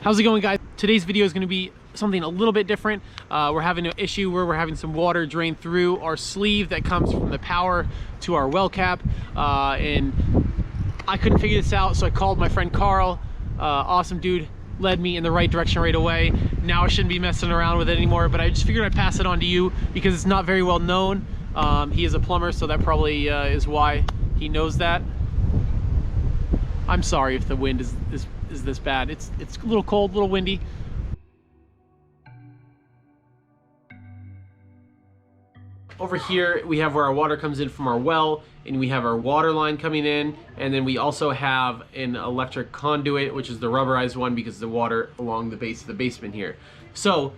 How's it going, guys? Today's video is going to be something a little bit different. We're having an issue where we're having some water drain through our sleeve that comes from the power to our well cap, and I couldn't figure this out, so I called my friend Carl. Awesome dude, led me in the right direction right away. Now I shouldn't be messing around with it anymore, but I just figured I'd pass it on to you because it's not very well known. He is a plumber, so that probably is why he knows that. I'm sorry if the wind is this bad. It's a little cold, a little windy. Over here we have where our water comes in from our well, and we have our water line coming in, and then we also have an electric conduit, which is the rubberized one because the water along the base of the basement here. So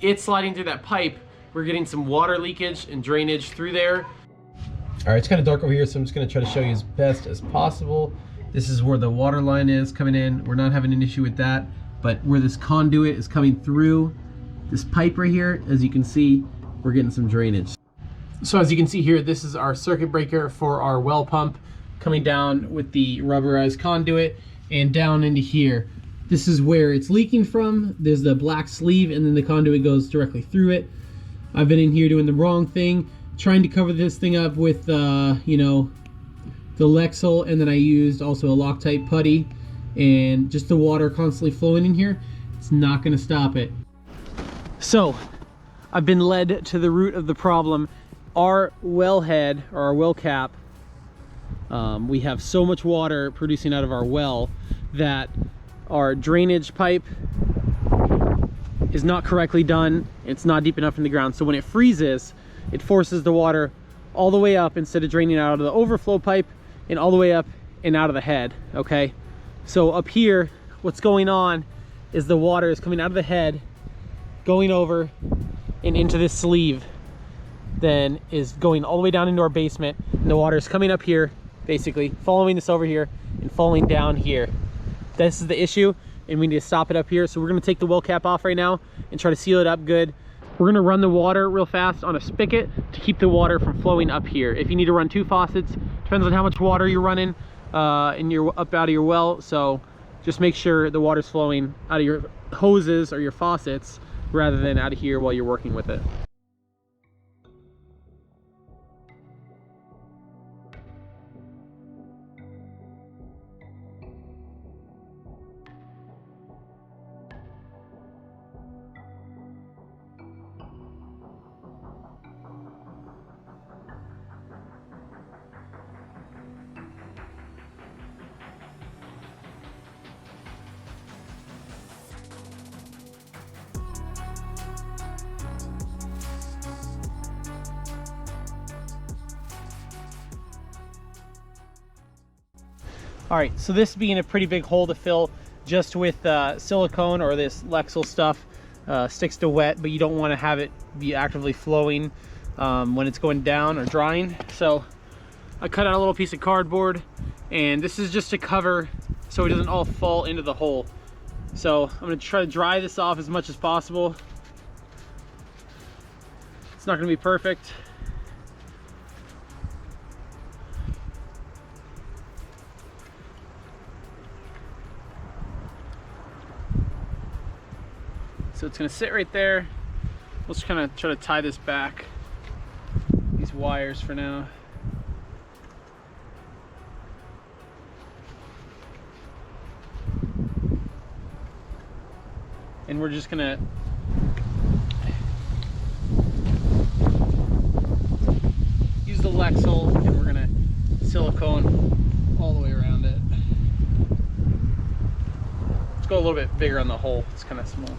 it's sliding through that pipe. We're getting some water leakage and drainage through there. All right, it's kind of dark over here, so I'm just going to try to show you as best as possible. This is where the water line is coming in. We're not having an issue with that, but where this conduit is coming through this pipe right here, as you can see, we're getting some drainage. So as you can see here, this is our circuit breaker for our well pump coming down with the rubberized conduit and down into here. This is where it's leaking from. There's the black sleeve, and then the conduit goes directly through it. I've been in here doing the wrong thing, trying to cover this thing up with, you know, the Lexel, and then I used also a Loctite putty, and just the water constantly flowing in here. It's not going to stop it. So I've been led to the root of the problem. Our well head, or our well cap, we have so much water producing out of our well that our drainage pipe is not correctly done. It's not deep enough in the ground, so when it freezes, it forces the water all the way up instead of draining out of the overflow pipe and all the way up and out of the head. Okay, so up here what's going on is the water is coming out of the head, going over and into this sleeve, then is going all the way down into our basement, and the water is coming up here, basically following this over here and falling down here. This is the issue, and we need to stop it up here. So we're going to take the well cap off right now and try to seal it up good. We're going to run the water real fast on a spigot to keep the water from flowing up here. If you need to run 2 faucets, depends on how much water you're running and you're up out of your well, so just make sure the water's flowing out of your hoses or your faucets rather than out of here while you're working with it. All right, so this being a pretty big hole to fill just with silicone or this Lexel stuff, sticks to wet, but you don't want to have it be actively flowing when it's going down or drying. So I cut out a little piece of cardboard, and this is just to cover so it doesn't all fall into the hole. So I'm going to try to dry this off as much as possible. It's not going to be perfect. So it's going to sit right there. We'll just kind of try to tie this back, these wires for now. And we're just going to use the Lexel, and we're going to silicone all the way around it. Let's go a little bit bigger on the hole. It's kind of small.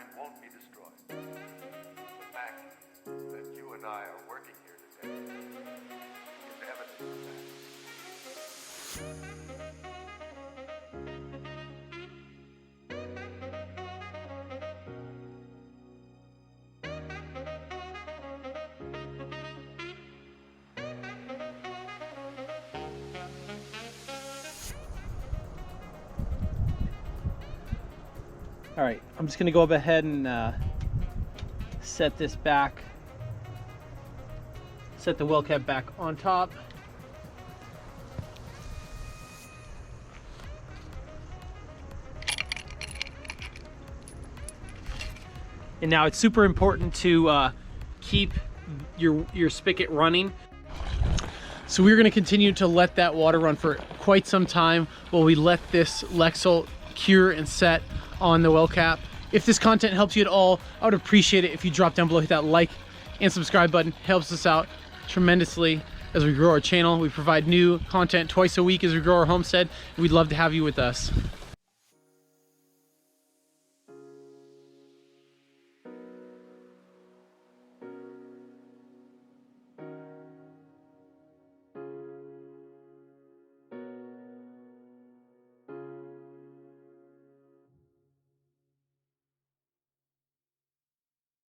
kind won't be destroyed. The fact that you and I are working here today is evidence of that. All right, I'm just gonna go up ahead and set this back, set the well cap back on top. And now it's super important to keep your spigot running. So we're gonna continue to let that water run for quite some time while we let this Lexel cure and set on the well cap. If this content helps you at all, I would appreciate it if you drop down below, hit that like and subscribe button. It helps us out tremendously as we grow our channel. We provide new content twice a week as we grow our homestead, and we'd love to have you with us.